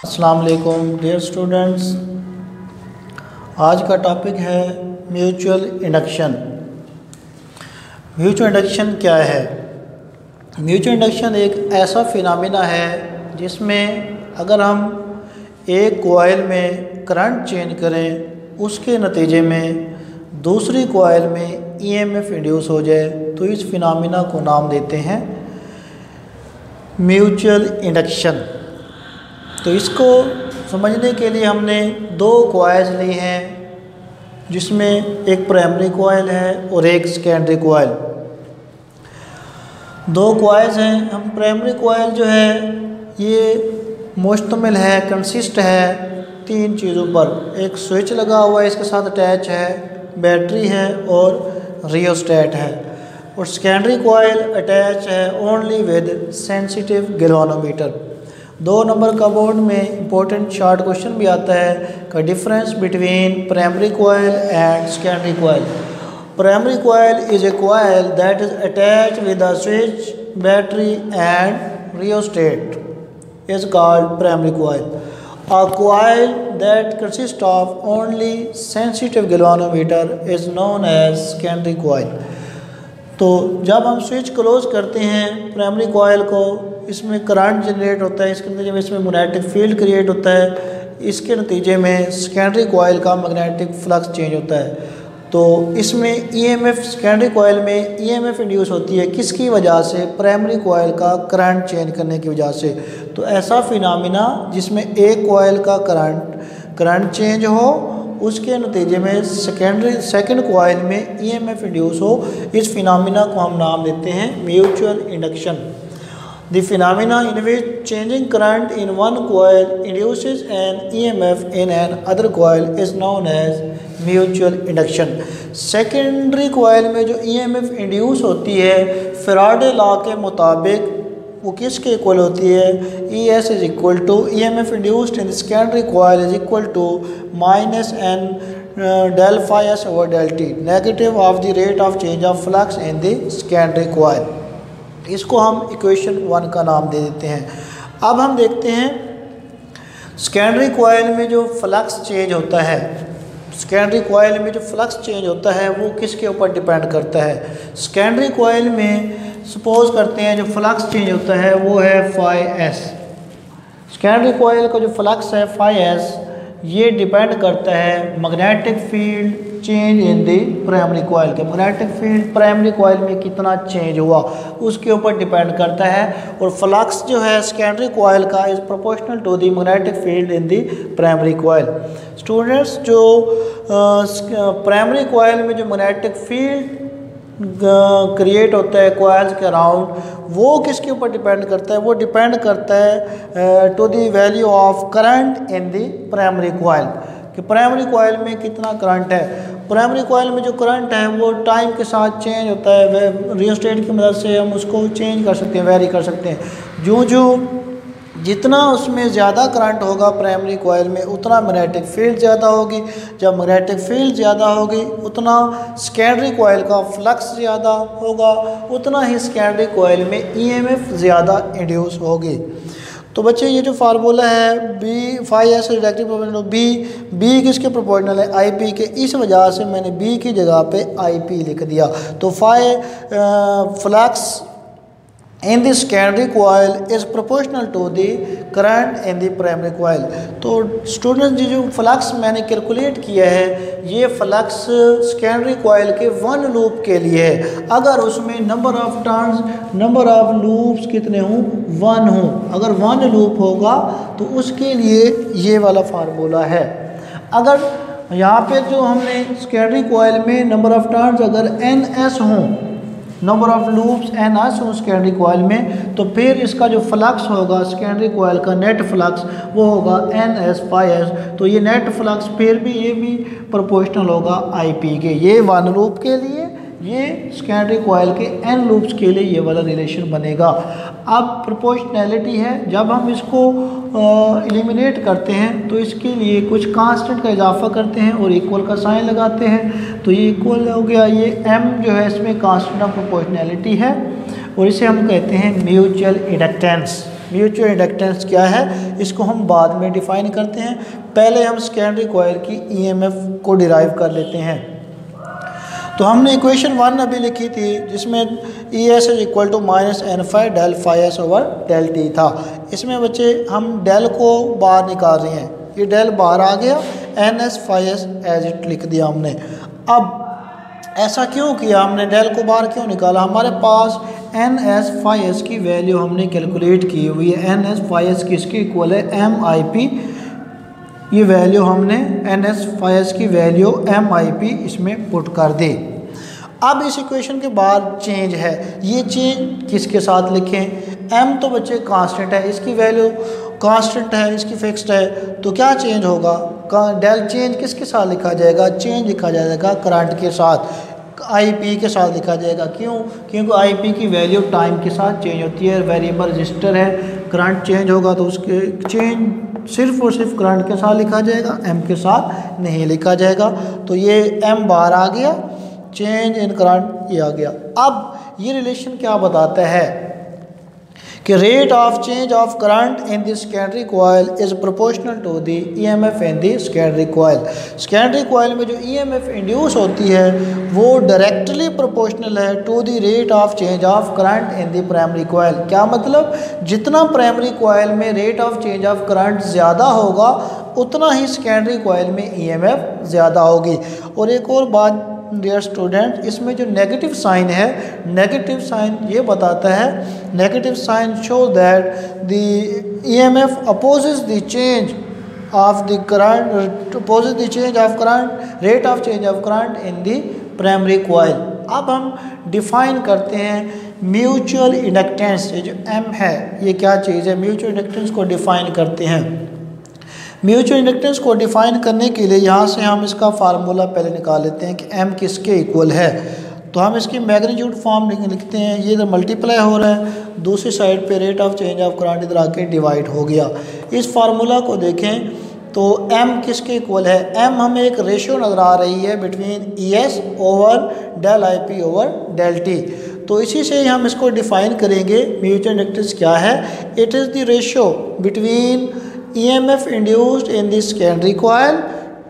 अस्सलाम वालेकुम dear students. आज का टॉपिक है म्यूचुअल इंडक्शन। म्यूचुअल इंडक्शन क्या है? म्यूचुअल इंडक्शन एक ऐसा फिनोमेना है जिसमें अगर हम एक कॉइल में करंट चेंज करें, उसके नतीजे में दूसरी कॉइल में ईएमएफ इंड्यूस हो जाए तो इस फिनोमेना को नाम देते हैं म्यूचुअल इंडक्शन। तो इसको समझने के लिए हमने दो कॉइल्स ली हैं, जिसमें एक प्राइमरी कॉइल है और एक सेकेंडरी कॉइल। दो कॉइल्स हैं। हम प्राइमरी कॉइल जो है ये मुश्तमिल है, कंसिस्ट है तीन चीज़ों पर। एक स्विच लगा हुआ है, इसके साथ अटैच है, बैटरी है और रियोस्टेट है। और सेकेंडरी कॉइल अटैच है only with sensitive galvanometer. 2 number का बोर्ड में इंपॉर्टेंट शॉर्ट क्वेश्चन भी आता है का difference between primary coil and secondary coil. Primary coil is a coil that is attached with a switch, battery and rheostat is called primary coil. A coil that consists of only sensitive galvanometer is known as secondary coil. तो जब हम switch close करते हैं primary coil को, इसमें current generate होता है, इसके नतीजे में इसमें मैग्नेटिक फील्ड क्रिएट होता है, इसके नतीजे में सेकेंडरी कॉइल का मैग्नेटिक फ्लक्स चेंज होता है। तो इसमें ईएमएफ, सेकेंडरी कॉइल में ईएमएफ इंड्यूस होती है किसकी वजह से? प्राइमरी कॉइल का करंट चेंज करने की वजह से। तो ऐसा फिनोमेना जिसमें एक कॉइल का करंट चेंज हो, उसके नतीजे में सेकेंड कॉइल में ईएमएफ इंड्यूस हो, इस फिनोमेना को हम नाम देते हैं mutual induction. The phenomena in which changing current in one coil induces an EMF in an other coil is known as mutual induction. Secondary coil में जो EMF इंड्यूस होती है फैराडे लॉ के मुताबिक वो किसके इक्वल होती है? ES is equal to EMF induced in secondary coil is equal to minus n del phi s over del t, negative of the rate of change of flux in the secondary coil. इसको हम equation 1 का नाम दे देते हैं। अब हम देखते हैं सेकेंडरी कॉइल में जो फ्लक्स चेंज होता है, सेकेंडरी कॉइल में जो फ्लक्स चेंज होता है वो किसके ऊपर डिपेंड करता है? सेकेंडरी कॉइल में सपोज करते हैं जो फ्लक्स चेंज होता है वो है फाई एस। सेकेंडरी कॉइल का जो फ्लक्स है फाई एस, ये डिपेंड करता है magnetic field change in the primary coil के। मैग्नेटिक फील्ड प्राइमरी कॉइल में कितना चेंज हुआ उसके ऊपर डिपेंड करता है। और फ्लक्स जो है सेकेंडरी कॉइल का is proportional to the magnetic field in the primary coil. Students, जो प्राइमरी कॉइल में जो मैग्नेटिक फील्ड क्रिएट होता है कॉइल्स के अराउंड, वो किसके ऊपर डिपेंड करता है? वो डिपेंड करता है to the value of current in the primary coil, कि प्राइमरी कॉइल में कितना करंट है। प्राइमरी कॉइल में जो करंट है वो टाइम के साथ चेंज होता है, रियोस्टेट की मदद से हम उसको चेंज कर सकते हैं, वेरी कर सकते हैं। जो जितना उसमें ज़्यादा करंट होगा प्राइमरी कॉइल में, उतना मैग्नेटिक फील्ड ज़्यादा होगी। जब मैग्नेटिक फील्ड ज़्यादा होगी उतना सेकेंडरी कॉइल का फ्लक्स ज़्यादा होगा, उतना ही सेकेंडरी कॉइल में ईएमएफ ज़्यादा इंड्यूस होगी। तो बच्चे ये जो फार्मूला है B phi S reductive proportional B किसके प्रोपोर्शनल है? आई पी के। इस वजह से मैंने बी की जगह पे आई पी लिख दिया। तो phi flux in the secondary coil is proportional to the current in the primary coil. तो स्टूडेंट जो फ्लक्स मैंने कैलकुलेट किया है, ये फ्लक्स सेकेंडरी कॉइल के 1 लूप के लिए है। अगर उसमें number of turns, number of loops कितने हों? 1 हों। अगर 1 लूप होगा तो उसके लिए ये वाला फार्मूला है। अगर यहाँ पे जो हमने सेकेंडरी कॉइल में नंबर ऑफ टर्न्स अगर NS हों, नंबर ऑफ लूप्स NS हो सेकेंडरी कॉइल में, तो फिर इसका जो फ्लक्स होगा सेकेंडरी कॉइल का नेट फ्लक्स वो होगा NS फाई एस। तो ये नेट फ्लक्स फिर भी ये भी प्रोपोर्शनल होगा IP के। ये 1 लूप के लिए, ये सेकेंडरी कॉइल के N लूप्स के लिए ये वाला रिलेशन बनेगा। अब प्रोपोर्शनैलिटी है, जब हम इसको एलिमिनेट करते हैं तो इसके लिए कुछ कांस्टेंट का इजाफा करते हैं और इक्वल का साइन लगाते हैं, तो ये इक्वल हो गया। ये M जो है इसमें कांस्टेंट ऑफ प्रोपोर्शनैलिटी है और इसे हम कहते हैं म्यूचुअल इंडक्टेंस। म्यूचुअल इंडक्टेंस क्या है इसको हम बाद में डिफाइन करते हैं। पहले हम सेकेंडरी कॉइल की ईएमएफ को डिराइव कर लेते हैं। तो हमने इक्वेशन 1 अभी लिखी थी जिसमें ES is equal to minus N phi del phi S over del T था। इसमें बच्चे हम डेल को बाहर निकाल रहे हैं, ये डेल बाहर आ गया, N S phi S as it लिख दिया हमने। अब ऐसा क्यों किया हमने, डेल को बाहर क्यों निकाला, हमारे पास एन एस फाई एस की वैल्यू हमने कैलकुलेट की हुई है। एन एस फाई एस किसकी इक्वल है, एम आई पी, ये वैल्यू हमने एन एस फाई एस की वैल्यू एम आई पी इसमें पुट कर दी। अब इस इक्वेशन के बाद चेंज है, ये चेंज किसके साथ लिखें, एम तो बच्चे कांस्टेंट है, इसकी वैल्यू कांस्टेंट है, इसकी फिक्स्ड है, तो क्या चेंज होगा, डेल चेंज किसके साथ लिखा जाएगा, चेंज लिखा जाएगा करंट के साथ, आईपी के साथ लिखा जाएगा। क्यों, क्योंकि आईपी की वैल्यू टाइम के साथ चेंज होती है, वेरिएबल रजिस्टर है, करंट चेंज होगा तो उसके चेंज सिर्फ और सिर्फ करंट के साथ लिखा जाएगा, एम के साथ नहीं लिखा जाएगा। तो ये एम बाहर आ गया, चेंज इन करंट ये आ गया। अब ये रिलेशन क्या बताता है कि rate of change of current in the secondary coil is proportional to the EMF in the secondary coil. Secondary coil में जो ईएमएफ इंड्यूस होती है वो डायरेक्टली प्रोपोर्शनल है to the rate of change of current in the primary coil. क्या मतलब, जितना primary coil में rate of change of current ज़्यादा होगा उतना ही सेकेंडरी कॉइल में ईएमएफ ज़्यादा होगी। और एक और बात डियर स्टूडेंट, इसमें जो नेगेटिव साइन है, नेगेटिव साइन ये बताता है, negative sign show that the EMF opposes the change of the current, opposes the change of current, rate of change of current in the primary coil. अब हम define करते हैं mutual inductance, ये जो M है ये क्या चीज़ है, म्यूचुअल इंडक्टेंस को डिफाइन करते हैं। म्यूचुअल इंडक्टेंस को डिफाइन करने के लिए यहाँ से हम इसका फार्मूला पहले निकाल लेते हैं कि m किसके इक्वल है। तो हम इसकी मैग्नीट्यूड फॉर्म लिखते हैं, ये इधर मल्टीप्लाई हो रहा है, दूसरी साइड पे rate of change of current इधर आके डिवाइड हो गया। इस फार्मूला को देखें तो m किसके इक्वल है, m हमें एक रेशियो नज़र आ रही है between ES over del I P over del T. तो इसी से हम इसको डिफाइन करेंगे म्यूचुअल इंडक्टेंस क्या है, it is the ratio between EMF induced in the secondary coil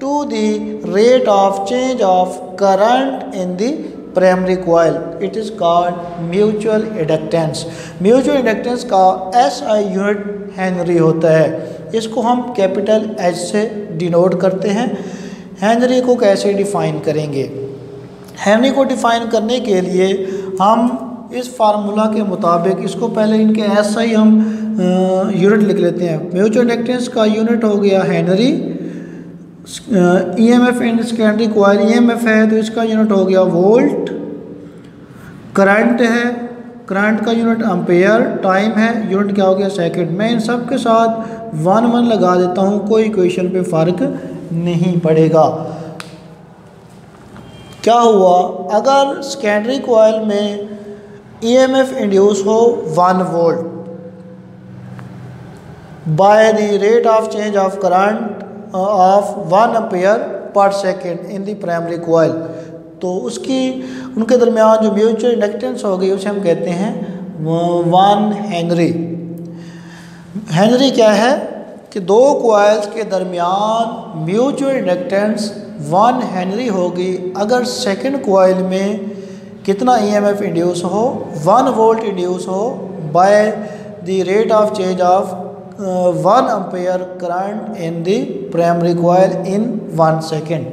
to the rate of change of current in the primary coil. It is called mutual inductance. Mutual inductance का SI unit Henry होता है, इसको हम capital H से denote करते हैं। Henry को कैसे डिफाइन करेंगे, हेनरी को डिफाइन करने के लिए हम इस फार्मूला के मुताबिक इसको पहले इनके SI हम यूनिट लिख लेते हैं। म्यूचुअल इंडक्टेंस का यूनिट हो गया Henry, EMF in secondary coil EMF है तो इसका यूनिट हो गया वोल्ट, करंट है, करंट का यूनिट एम्पेयर, टाइम है, यूनिट क्या हो गया सेकंड। मैं इन सब के साथ 1 लगा देता हूँ, कोई इक्वेशन पे फ़र्क नहीं पड़ेगा। क्या हुआ, अगर सेकेंडरी कॉइल में EMF इंड्यूस हो 1 volt by the rate of change of current of 1 ampere per second in the primary coil, तो उसकी उनके दरमियान जो म्यूचुअल इंडक्टेंस हो गई उसे हम कहते हैं 1 हेनरी। हेनरी क्या है कि दो कॉइल्स के दरमियान म्यूचुअल इंडक्टेंस 1 हेनरी होगी अगर सेकंड कॉइल में कितना EMF इंड्यूस हो, 1 वोल्ट इंड्यूस हो by the rate of change of 1 ampere current in the primary coil in 1 second.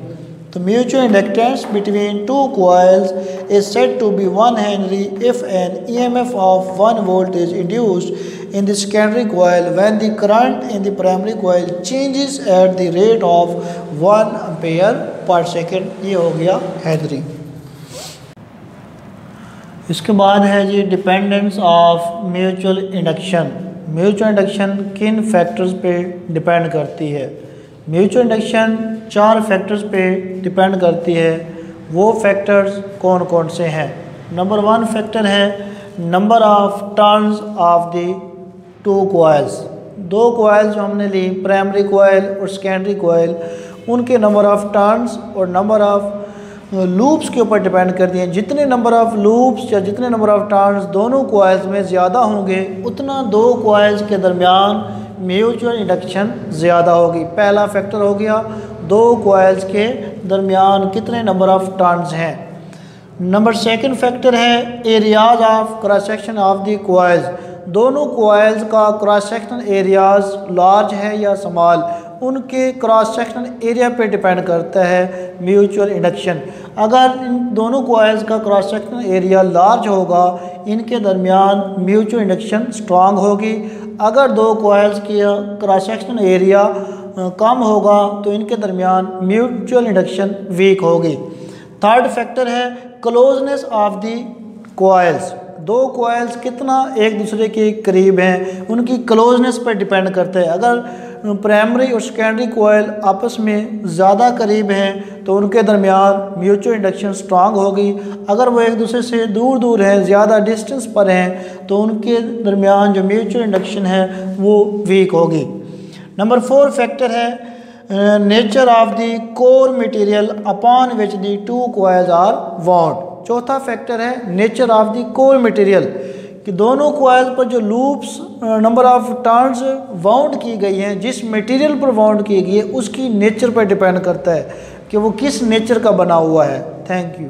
The mutual inductance between two coils is said to be 1 Henry if an EMF of 1 volt is induced in the secondary coil when the current in the primary coil changes at the rate of 1 ampere per second। ये हो गया Henry. इसके बाद है जी dependence of mutual induction. Mutual induction किन factors पे depend करती है, म्यूचुअल इंडक्शन 4 फैक्टर्स पे डिपेंड करती है। वो फैक्टर्स कौन कौन से हैं, नंबर 1 फैक्टर है number of turns of the 2 coils. 2 coils जो हमने ली प्राइमरी कॉइल और सेकेंडरी कॉइल, उनके नंबर ऑफ टर्न्स और नंबर ऑफ लूप्स के ऊपर डिपेंड करती हैं। जितने नंबर ऑफ़ लूप्स या जितने नंबर ऑफ़ टर्न्स दोनों कॉइल्स में ज़्यादा होंगे उतना दो कॉइल्स के दरमियान म्यूचुअल इंडक्शन ज़्यादा होगी। पहला फैक्टर हो गया दो कॉइल्स के दरमियान कितने नंबर ऑफ़ टर्न्स हैं। नंबर सेकंड फैक्टर है areas of cross section of the coils. दोनों कॉइल्स का क्रॉस सेक्शनल एरियाज लार्ज है या स्मॉल, उनके क्रॉस सेक्शनल एरिया पे डिपेंड करता है म्यूचुअल इंडक्शन। अगर इन दोनों कॉइल्स का क्रॉस सेक्शनल एरिया लार्ज होगा इनके दरमियान म्यूचुअल इंडक्शन स्ट्रांग होगी। अगर दो कॉइल्स की क्रॉस सेक्शनल एरिया कम होगा तो इनके दरमियान म्यूचुअल इंडक्शन वीक होगी। थर्ड फैक्टर है क्लोजनेस ऑफ दी कॉइल्स। दो कॉइल्स कितना एक दूसरे के करीब हैं उनकी क्लोजनेस पर डिपेंड करता है। अगर प्राइमरी और सेकेंडरी कॉइल आपस में ज़्यादा करीब हैं तो उनके दरमियान म्यूचुअल इंडक्शन स्ट्रांग होगी। अगर वो एक दूसरे से दूर दूर हैं, ज़्यादा डिस्टेंस पर हैं, तो उनके दरमियान जो म्यूचुअल इंडक्शन है वो वीक होगी। नंबर 4 फैक्टर है nature of the core material upon which the two coils are wound. चौथा फैक्टर है nature of the core material कि दोनों कॉइल्स पर जो loops number of turns wound की गई हैं, जिस मटेरियल पर वाउंड की गई है उसकी नेचर पर डिपेंड करता है कि वो किस नेचर का बना हुआ है। Thank you.